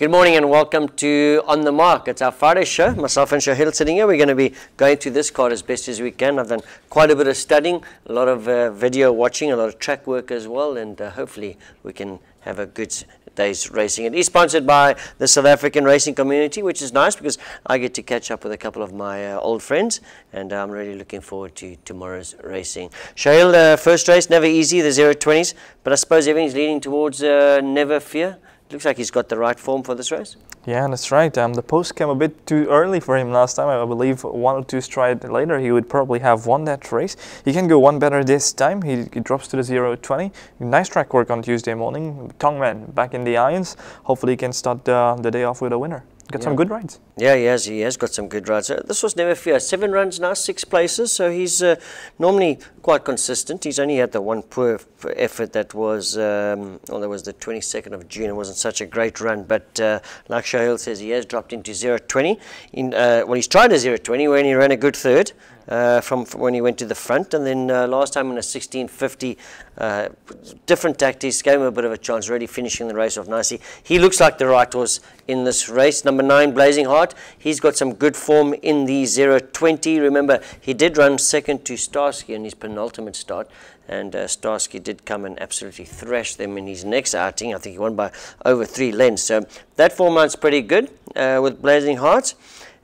Good morning and welcome to On the Mark. It's our Friday show. Myself and Shaheel sitting here. We're going to be going through this card as best as we can. I've done quite a bit of studying, a lot of video watching, a lot of track work as well, and hopefully we can have a good day's racing. It is sponsored by the South African racing community, which is nice because I get to catch up with a couple of my old friends, and I'm really looking forward to tomorrow's racing. Shaheel, first race, never easy, the 020s, but I suppose everything's leading towards Never Fear. Looks like he's got the right form for this race. Yeah, that's right. The post came a bit too early for him last time. I believe one or two strides later he would probably have won that race. He can go one better this time. He drops to the 020. Nice track work on Tuesday morning. Tongman back in the irons. Hopefully he can start the day off with a winner. Got some good rides. Yeah, he has got some good rides. This was Never Fear. 7 runs now, 6 places, so he's normally quite consistent. He's only had the one poor effort that was, well, that was the 22nd of June. It wasn't such a great run, but like Shaheel says, he has dropped into 020. Well, he's tried a 020 when he ran a good third. From when he went to the front, and then last time in a 1650, different tactics, gave him a bit of a chance, really finishing the race off nicely. He looks like the right horse in this race. Number 9, Blazing Heart, he's got some good form in the 020. Remember, he did run second to Starsky in his penultimate start, and Starsky did come and absolutely thrash them in his next outing. I think he won by over 3 lengths. So that form line's pretty good with Blazing Heart.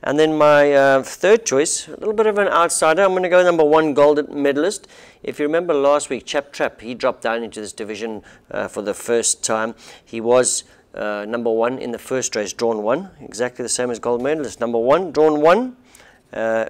And then my third choice, a little bit of an outsider. I'm going to go number 1, Gold Medalist. If you remember last week, Chap Trap, he dropped down into this division for the first time. He was number 1 in the first race, drawn 1, exactly the same as Gold Medalist. Number 1, drawn 1.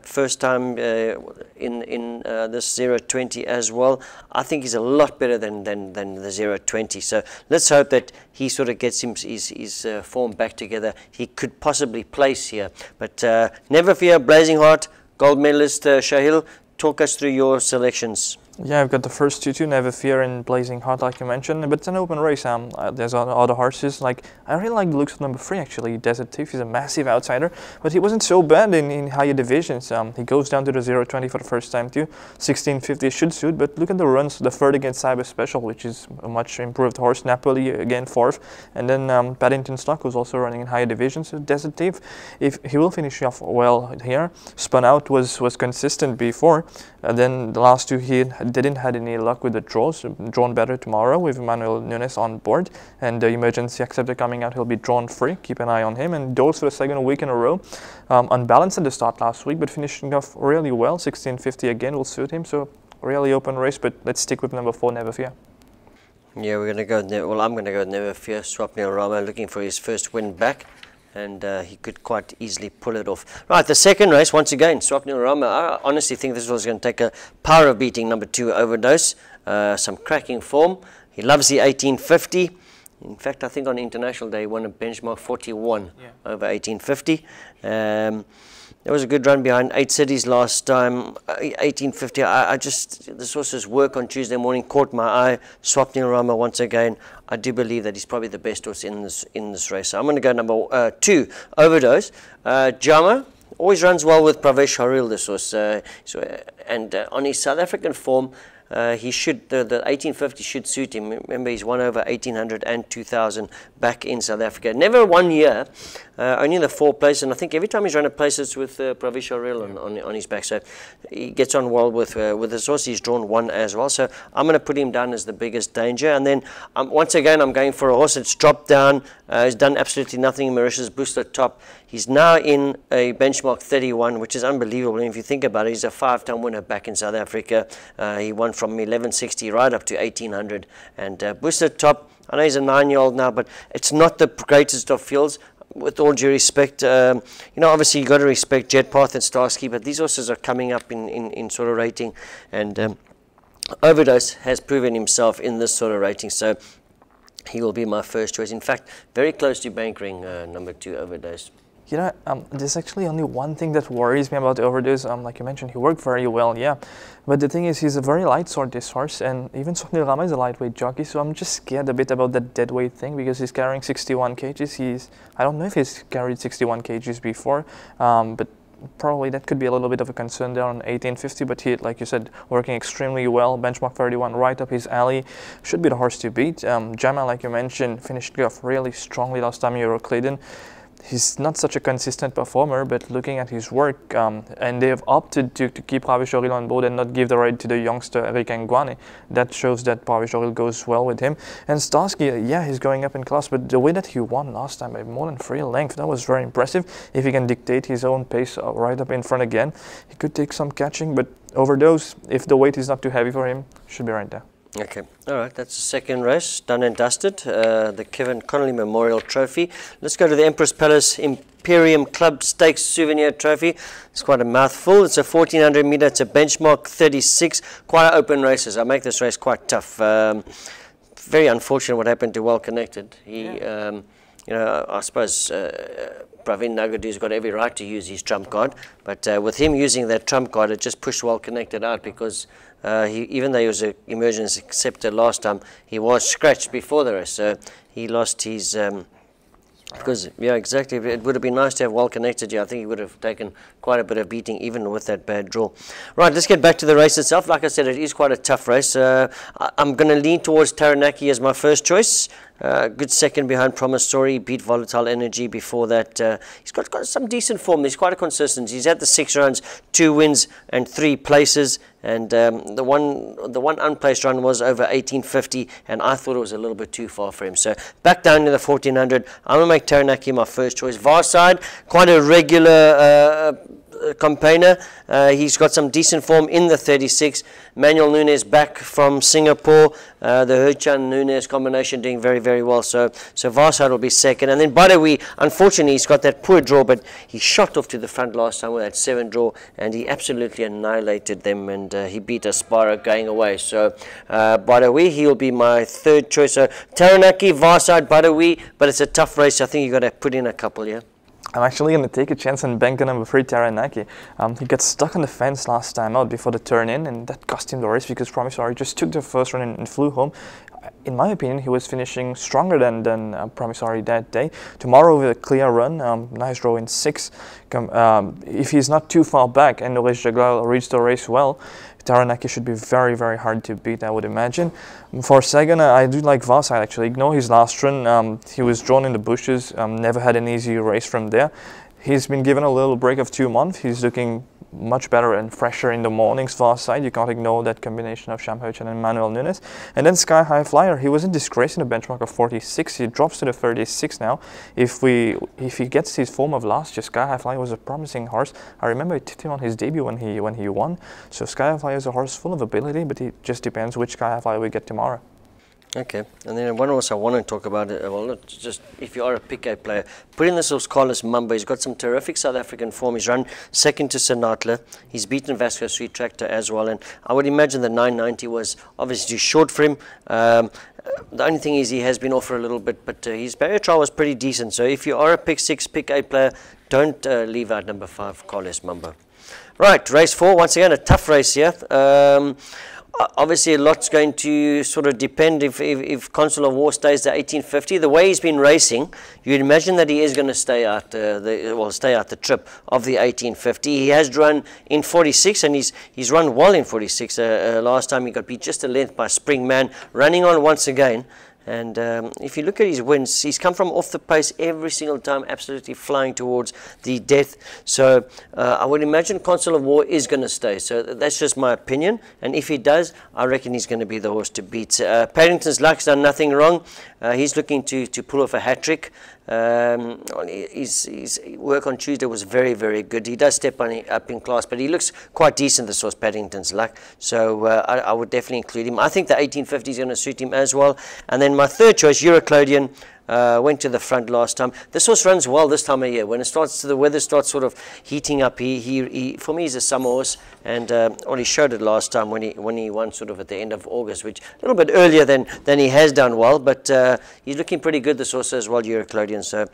First time in this 020 as well. I think he's a lot better than the 020. So let's hope that he sort of gets his form back together. He could possibly place here. But Never Fear, Blazing Heart, Gold Medalist. Shaheel, talk us through your selections. Yeah, I've got the first two, Never Fear and Blazing Heart, like you mentioned, but it's an open race. There's other horses. Like, I really like the looks of number 3, actually. Tentative, he's a massive outsider, but he wasn't so bad in higher divisions. He goes down to the 020 for the first time too. 1650 should suit, but look at the runs. The third against Cyber Special, which is a much improved horse. Napoli again 4th, and then Paddington Stock, who's also running in higher divisions. So Tentative, if he will finish off well here. Spun Out was consistent before, and then the last 2 he didn't had any luck with the draws. Drawn better tomorrow with Emmanuel Nunes on board, and the emergency acceptor coming out. He'll be drawn free. Keep an eye on him. And Dose for the second week in a row. Unbalanced at the start last week, but finishing off really well. 1650 again will suit him. So really open race, but let's stick with number 4, Never Fear. Yeah, we're going to go. Well, I'm going to go Never Fear. Swapnil Rama looking for his first win back, and he could quite easily pull it off. Right, the second race, once again, Swapnil Rama. I honestly think this was going to take a power of beating number 2, Overdose. Some cracking form. He loves the 1850. In fact, I think on International Day he won a benchmark 41 over 1850. There was a good run behind 8 Cities last time. 1850. This horse's work on Tuesday morning caught my eye. Swapnil Rama once again. I do believe that he's probably the best horse in this race. So I'm going to go number 2, Overdose. Jama always runs well with Pravesh Haril, this horse. And on his South African form, he should, the 1850 should suit him. Remember, he's won over 1800 and 2000 back in South Africa. Never 1 year, only the 4 place, and I think every time he's run a place it's with Pravesh Haril on his back. So he gets on well with this horse. He's drawn 1 as well. So I'm going to put him down as the biggest danger. And then once again, I'm going for a horse that's dropped down. He's done absolutely nothing in Mauritius, Booster Top. He's now in a benchmark 31, which is unbelievable. And if you think about it, he's a 5-time winner back in South Africa. He won from 1160 right up to 1800. And Booster Top, I know he's a 9-year-old now, but it's not the greatest of fields. With all due respect, obviously you've got to respect Jetpath and Starsky, but these horses are coming up in sort of rating. And Overdose has proven himself in this sort of rating. So he will be my first choice. In fact, very close to bankering number 2, Overdose. You know, there's actually only one thing that worries me about Overdose. Like you mentioned, he worked very well, yeah. But the thing is, he's a very light sort, this horse, and even Swapnil Rama is a lightweight jockey, so I'm just scared a bit about that dead weight thing because he's carrying 61 kgs. I don't know if he's carried 61 kgs before, but probably that could be a little bit of a concern there on 1850, but he, like you said, working extremely well. Benchmark 31 right up his alley. Should be the horse to beat. Jama, like you mentioned, finished off really strongly last time in Euroclydon. He's not such a consistent performer, but looking at his work, and they have opted to keep Pravishoril on board and not give the ride to the youngster Eric Nguane. That shows that Pravishoril goes well with him. And Starsky, yeah, he's going up in class, but the way that he won last time by more than 3 lengths, that was very impressive. If he can dictate his own pace right up in front again, he could take some catching, but Overdose, if the weight is not too heavy for him, should be right there. Okay, all right, that's the second race, done and dusted, the Kevin Connolly Memorial Trophy. Let's go to the Empress Palace Imperium Club Stakes Souvenir Trophy. It's quite a mouthful. It's a 1400 meter, it's a benchmark 36, quite open races. I make this race quite tough. Very unfortunate what happened to Well Connected. He, you know, I suppose Pravin Nagadu's got every right to use his trump card, but with him using that trump card, it just pushed Well Connected out because even though he was an emergency acceptor last time, he was scratched before the race, so he lost his. Because, yeah, exactly. It would have been nice to have Well Connected here. I think he would have taken quite a bit of beating, even with that bad draw. Right, let's get back to the race itself. Like I said, it is quite a tough race. I'm going to lean towards Taranaki as my first choice. Good second behind Promise Story, beat Volatile Energy before that. He's got some decent form. He's quite a consistent. He's had the 6 runs, 2 wins and 3 places. And the one unplaced run was over 1850, and I thought it was a little bit too far for him. So back down to the 1400. I'm going to make Taranaki my first choice. Varside, quite a regular campaigner. He's got some decent form in the 36. Manuel Nunes back from Singapore. The Herchan Nunes combination doing very, very well. So Varside will be second. And then Badawi, unfortunately, he's got that poor draw, but he shot off to the front last time with that 7 draw, and he absolutely annihilated them, and he beat Aspara going away. So Badawi, he'll be my third choice. So Taranaki, Varside, Badawi, but it's a tough race. I think you've got to put in a couple, yeah? I'm actually going to take a chance and bank on number 3, Taranaki. He got stuck on the fence last time out before the turn in, and that cost him the race because Promissory just took the first run and flew home. In my opinion, he was finishing stronger than Promissory that day. Tomorrow with a clear run, nice draw in 6. If he's not too far back and Norris Jagla reads the race well, Taranaki should be very, very hard to beat, I would imagine. For second, I do like Varside actually. Ignore his last run. He was drawn in the bushes, never had an easy race from there. He's been given a little break of 2 months. He's looking much better and fresher in the mornings. Varside, you can't ignore that combination of Sham Herchan and Manuel Nunes. And then Sky High Flyer, he was in disgrace in the benchmark of 46. He drops to the 36 now. If he gets his form of last year, Sky High Flyer was a promising horse. I remember I tipped him on his debut when he won. So Sky High Flyer is a horse full of ability, but it just depends which Sky High Flyer we get tomorrow. Okay, and then one horse I want to talk about, well, not just if you are a pick 8 player, put in this horse Carlos Mumba. He's got some terrific South African form. He's run second to Sinatla. He's beaten Vasco Sweet Tractor as well, and I would imagine the 990 was obviously too short for him. The only thing is he has been off for a little bit, but his barrier trial was pretty decent. So if you are a pick 6, pick 8 player, don't leave out number 5, Carlos Mumba. Right, race 4, once again, a tough race here. Obviously, a lot's going to sort of depend if Consul of War stays at 1850. The way he's been racing, you'd imagine that he is going to stay out the trip of the 1850. He has run in 46, and he's run well in 46. Last time he got beat just a length by Springman, running on once again. And if you look at his wins, he's come from off the pace every single time, absolutely flying towards the death. So I would imagine Consul of War is going to stay. So that's just my opinion. And if he does, I reckon he's going to be the horse to beat. Paddington's Luck's done nothing wrong. He's looking to pull off a hat-trick. His work on Tuesday was very, very good. He does step up in class, but he looks quite decent, this was Paddington's Luck. So I would definitely include him. I think the 1850 is going to suit him as well. And then my third choice, Euroclydon, went to the front last time. This horse runs well this time of year. When the weather starts sort of heating up, he for me, he's a summer horse, and well, he showed it last time when he won sort of at the end of August, which a little bit earlier than he has done well, but he's looking pretty good, this horse as well, Euroclydon. So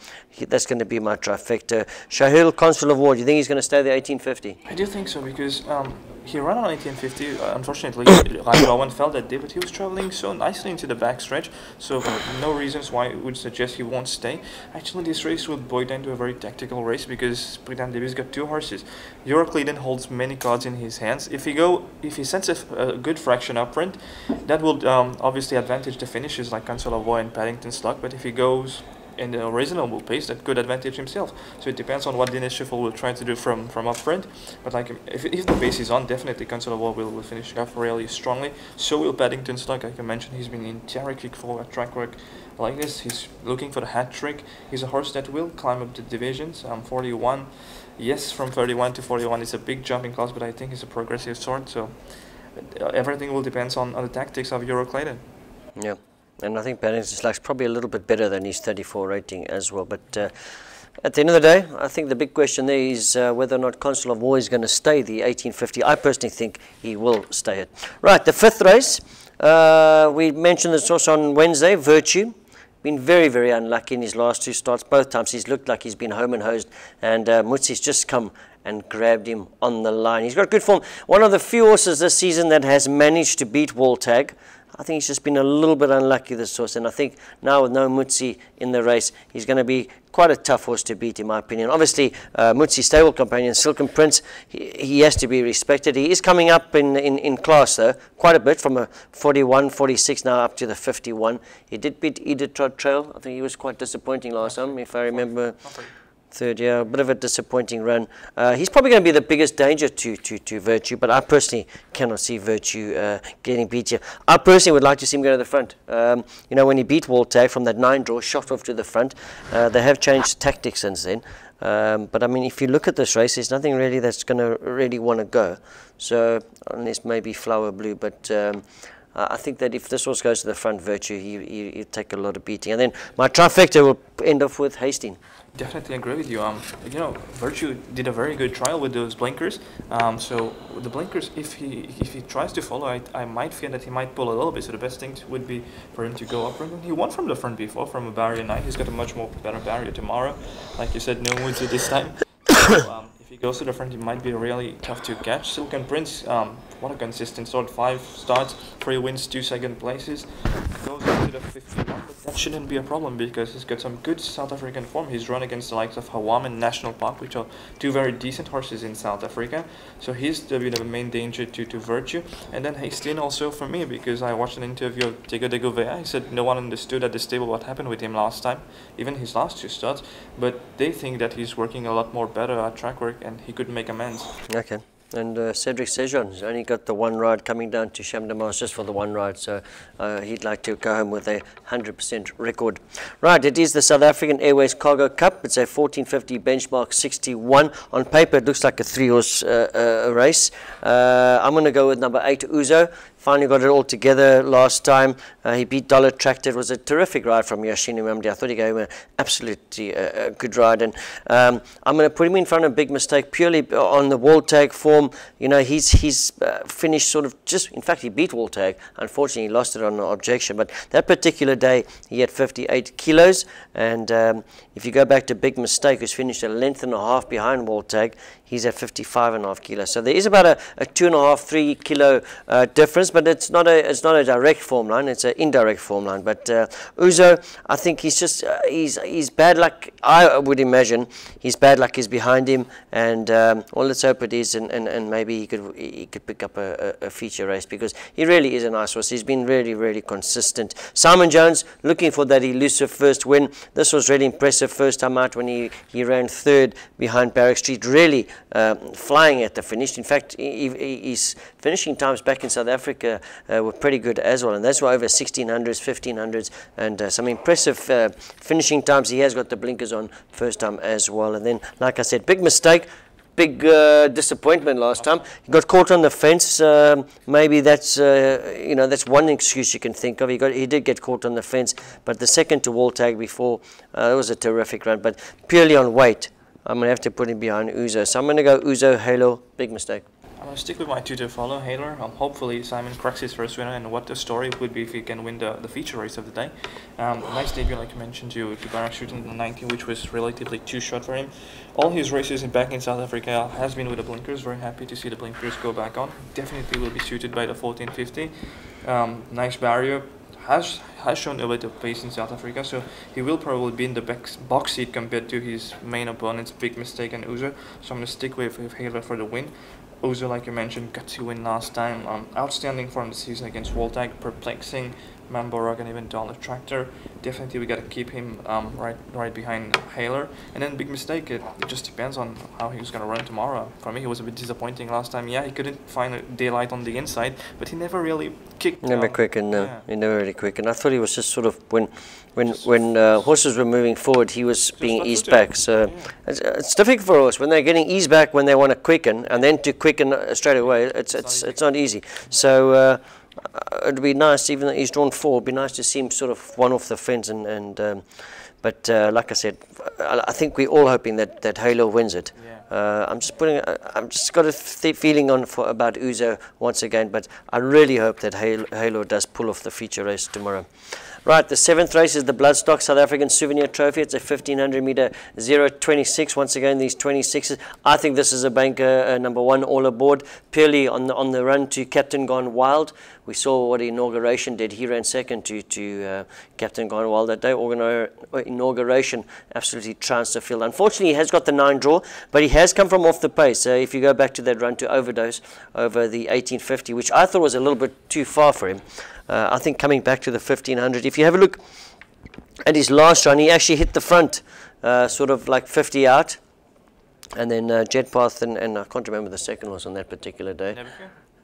that's going to be my trifecta. Shaheel, Consul of War, do you think he's going to stay there 1850? I do think so, because he ran on 1850. Unfortunately, Rowan fell that day, but he was traveling so nicely into the backstretch, so no reasons why I would suggest he won't stay. Actually, this race will boil down to a very tactical race because Britain Davis got two horses. Euroclidon holds many cards in his hands. If he sends a good fraction up front, that will obviously advantage the finishes like Consul and Paddington's Luck. But if he goes in a reasonable pace, that could advantage himself. So it depends on what Dennis Schiffel will try to do from up front. But like if the pace is on, definitely Consul will finish off really strongly. So will Paddington's Luck. Like I mentioned, he's been in terrific for a track work like this. He's looking for the hat trick. He's a horse that will climb up the divisions. 41. Yes, from 31 to 41 is a big jump in class, but I think he's a progressive sort. So everything will depend on the tactics of Euroclidon. Yeah. And I think Paddington's Luck's probably a little bit better than his 34 rating as well. But at the end of the day, I think the big question there is whether or not Consul of War is going to stay the 1850. I personally think he will stay it. Right, the fifth race. We mentioned this also on Wednesday, Virtue. Been very, very unlucky in his last two starts. Both times he's looked like he's been home and hosed. And Mutsi's just come and grabbed him on the line. He's got good form. One of the few horses this season that has managed to beat Wall Tag. I think he's just been a little bit unlucky this horse, and I think now with no Mutsi in the race, he's going to be quite a tough horse to beat, in my opinion. Obviously, Mutsi's stable companion, Silken Prince, he has to be respected. He is coming up in class, though, quite a bit, from a 41, 46 now up to the 51. He did beat Iditarod Trail. I think he was quite disappointing last time, if I remember. Third, yeah, a bit of a disappointing run. He's probably going to be the biggest danger to Virtue, but I personally cannot see Virtue getting beat here. I personally would like to see him go to the front. You know, when he beat Wall Tag from that 9 draw, shot off to the front. They have changed tactics since then. But I mean, if you look at this race, there's nothing really that's going to really want to go. So, unless maybe Flower Blue, but I think that if this horse goes to the front, Virtue, he'll take a lot of beating. And then my trifecta will end off with Hastings. Definitely agree with you. You know, Virtue did a very good trial with those blinkers. So the blinkers, if he tries to follow, I might fear that he might pull a little bit. So the best thing would be for him to go up front. He won from the front before, from a barrier 9. He's got a much more better barrier tomorrow. Like you said, no Woods this time. So, if he goes to the front, he might be really tough to catch. Silken Prince, what a consistent sort. 5 starts, 3 wins, 2 second places. Goes into the 51, but that shouldn't be a problem because he's got some good South African form. He's run against the likes of Hawam and National Park, which are 2 very decent horses in South Africa. So he's the main danger to Virtue. And then Hastings also for me, because I watched an interview of Diego de Gouveia. He said no one understood at the stable what happened with him last time, even his last 2 starts. But they think that he's working a lot more better at track work and he could make amends. Okay. And Cedric Sejon's only got the 1 ride coming down to Champ-de-Mars just for the 1 ride, so he'd like to go home with a 100% record. Right, it is the South African Airways Cargo Cup. It's a 1450 benchmark 61. On paper, it looks like a 3-horse race. I'm going to go with number 8, Ouzo. Finally got it all together last time. He beat Dollar Tractor. It was a terrific ride from Yashini Mamdi. I thought he gave him an absolutely good ride. And I'm going to put him in front of Big Mistake purely on the Wall Tag form. You know, he's finished sort of just, in fact, he beat Wall Tag. Unfortunately, he lost it on an objection. But that particular day, he had 58 kilos. And if you go back to Big Mistake, who's finished a length and a half behind Wall Tag, he's at 55.5 kilos. So there is about a 2.5, 3 kilo difference. But it's not a direct form line; it's an indirect form line. But Ouzo, I think he's just he's bad luck. I would imagine his bad luck is behind him, and well, let's hope it is, and maybe he could pick up a feature race because he really is a nice horse. He's been really consistent. Simon Jones looking for that elusive first win. This was really impressive first time out when he ran 3rd behind Barrack Street, really flying at the finish. In fact, his finishing times back in South Africa were pretty good as well, and that's why over 1600s, 1500s, and some impressive finishing times. He has got the blinkers on first time as well. And then, like I said, Big Mistake, big disappointment last time. He got caught on the fence. Maybe that's you know, that's one excuse you can think of. He did get caught on the fence, but the second to Wall Tag before, it was a terrific run. But purely on weight, I'm going to have to put him behind Ouzo. So I'm going to go Ouzo, Halo, Big Mistake. I'm going to stick with my 2 to follow, Haler. Hopefully Simon cracks his first winner, and what the story would be if he can win the feature race of the day. Nice debut, like you mentioned, to Barak shooting in the 19, which was relatively too short for him. All his races back in South Africa has been with the blinkers. Very happy to see the blinkers go back on. Definitely will be suited by the 1450. Nice barrier. Has shown a bit of pace in South Africa, so he will probably be in the box seat compared to his main opponent's Big Mistake and Ouzo. So I'm going to stick with Haler for the win. Ouzo, like you mentioned, got to win last time. Outstanding form this season against Woltag, perplexing Mamborog and even Donald Tractor. Definitely we got to keep him right behind Haler. And then Big Mistake, it just depends on how he was going to run tomorrow. For me, he was a bit disappointing last time. Yeah, he couldn't find a daylight on the inside, but he never really kicked. Never quickened, no. Yeah. He never really quickened. I thought he was just sort of, when horses were moving forward, he was being eased back. So it's difficult for a horse when they're getting eased back when they want to quicken, and then to quicken straight away, it's not easy. So it'd be nice, even though he's drawn 4, it'd be nice to see him sort of one off the fence. But like I said, I think we're all hoping that Halo wins it. Yeah. I'm just got a feeling about Ouzo once again, but I really hope that Halo does pull off the feature race tomorrow. Right, the 7th race is the Bloodstock South African Souvenir Trophy. It's a 1500 meter 0.26. Once again, these 26s. I think this is a banker number 1 all aboard, purely on the run to Captain Gone Wild. We saw what inauguration did. He ran second to Captain Gone Wild that day. Inauguration absolutely trounced the field. Unfortunately, he has got the 9 draw, but he has come from off the pace. If you go back to that run to Overdose over the 1850, which I thought was a little bit too far for him. I think coming back to the 1500, if you have a look at his last run, he actually hit the front, sort of like 50 out, and then Jetpath and I can't remember the second was on that particular day.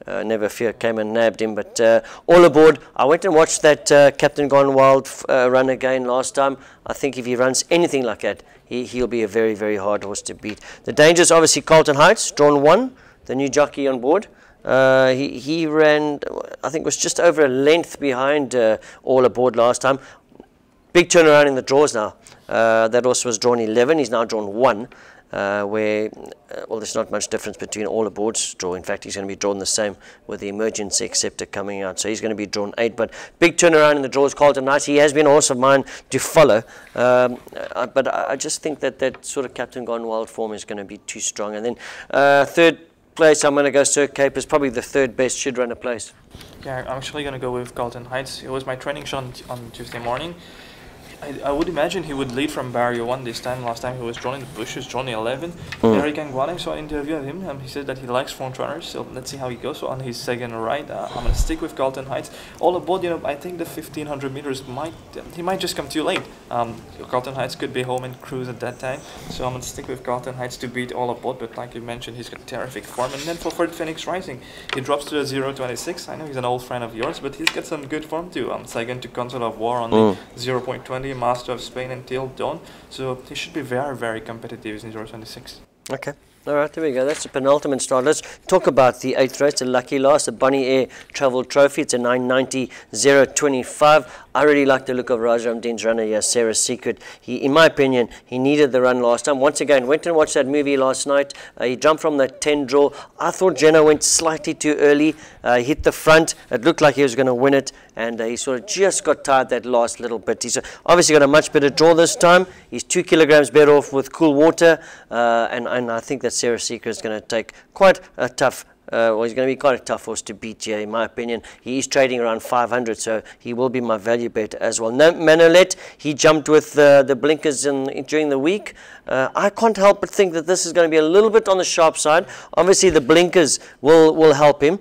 Never Fear came and nabbed him, but all aboard. I went and watched that Captain Gone Wild run again last time. I think if he runs anything like that, he'll be a very, very hard horse to beat. The danger is obviously Carlton Heights, drawn 1, the new jockey on board. He ran, I think, was just over a length behind all aboard last time. Big turnaround in the draws now. That horse was drawn 11. He's now drawn 1. Well, there's not much difference between all aboard's draw. In fact, he's going to be drawn the same with the emergency acceptor coming out. So he's going to be drawn 8. But big turnaround in the draws, Carlton Knight. He has been a horse of mine to follow. But I just think that sort of Captain Gone Wild form is going to be too strong. And then 3rd place, I'm going to go Sir Cape, is probably the 3rd best should run a place. Yeah, I'm actually going to go with Carlton Heights. It was my training shot on Tuesday morning. I would imagine he would lead from barrier 1 this time. Last time he was drawn in the bushes, drawn 11. Eric Angwane, so I interviewed him. He said that he likes front runners, so let's see how he goes. So on his second ride, I'm going to stick with Carlton Heights. All aboard, I think the 1500 meters he might just come too late. Carlton Heights could be home and cruise at that time, so I'm going to stick with Carlton Heights to beat all aboard. But like you mentioned, he's got terrific form. And then for Third Phoenix Rising, he drops to the 0.26. I know he's an old friend of yours, but he's got some good form too. Second to Consul of War on the 0.20. Master of Spain until dawn, so he should be very, very competitive in 0.26. Okay. All right, there we go. That's the penultimate start. Let's talk about the 8th race, the Lucky Last, the Bonnie Air Travel Trophy. It's a 990 0.25. I really like the look of Raja Amdeen's runner here, Sarah's Secret. In my opinion, he needed the run last time. Once again, went and watched that movie last night. He jumped from that 10 draw. I thought Jenna went slightly too early. He hit the front. It looked like he was going to win it, and he sort of just got tired that last little bit. He's obviously got a much better draw this time. He's 2 kilograms better off with Cool Water, and I think that Sarah's Secret is going to take quite a tough he's going to be quite a tough horse to beat here, in my opinion. He is trading around 500, so he will be my value bet as well. No, Manolet, he jumped with the blinkers during the week. I can't help but think that this is going to be a little bit on the sharp side. Obviously, the blinkers will help him.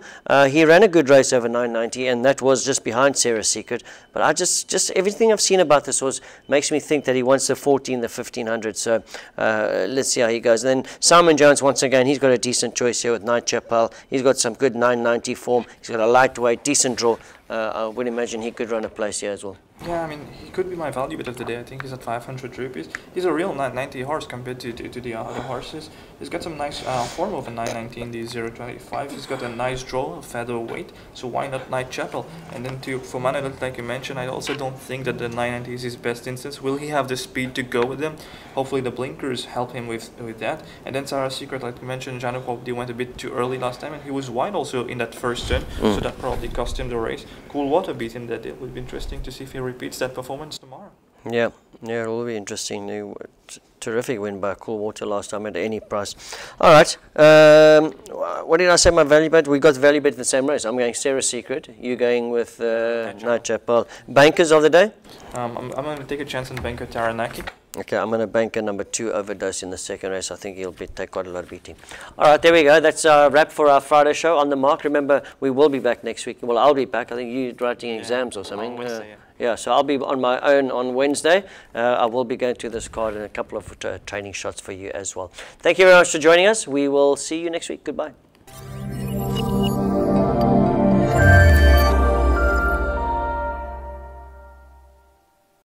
He ran a good race over 990, and that was just behind Sarah's Secret. But I just everything I've seen about this horse makes me think that he wants the 14, the 1500. So let's see how he goes. And then Simon Jones, once again, he's got a decent choice here with Night Chapel. He's got some good 990 form. He's got a lightweight, decent draw. I would imagine he could run a place here as well. Yeah, I mean, he could be my value bit of the day. I think he's at 500 rupees. He's a real 90 horse compared to the other horses. He's got some nice form of a 919, the 025. He's got a nice draw, a featherweight, so why not Whitechapel? And then for Manilot, like you mentioned, I also don't think that the 990 is his best instance. Will he have the speed to go with them? Hopefully the blinkers help him with that. And then Sarah's Secret, like you mentioned, Jano probably went a bit too early last time, and he was wide also in that first turn, so that probably cost him the race. Cool Water beat him that day. It would be interesting to see if he repeats that performance tomorrow. Yeah, it will be interesting. Terrific win by Cool Water last time at any price. All right, what did I say my value bet? We got value bet in the same race. I'm going Sarah's Secret. You going with Whitechapel. Bankers of the day? I'm going to take a chance on banker Taranaki. Okay, I'm going to bank a number 2 Overdose in the second race. I think he'll take quite a lot of beating. All right, there we go. That's our wrap for our Friday show. On the mark, remember, we will be back next week. Well, I'll be back. I think you're writing exams or something. Yeah, so I'll be on my own on Wednesday. I will be going to this card and a couple of training shots for you as well. Thank you very much for joining us. We will see you next week. Goodbye.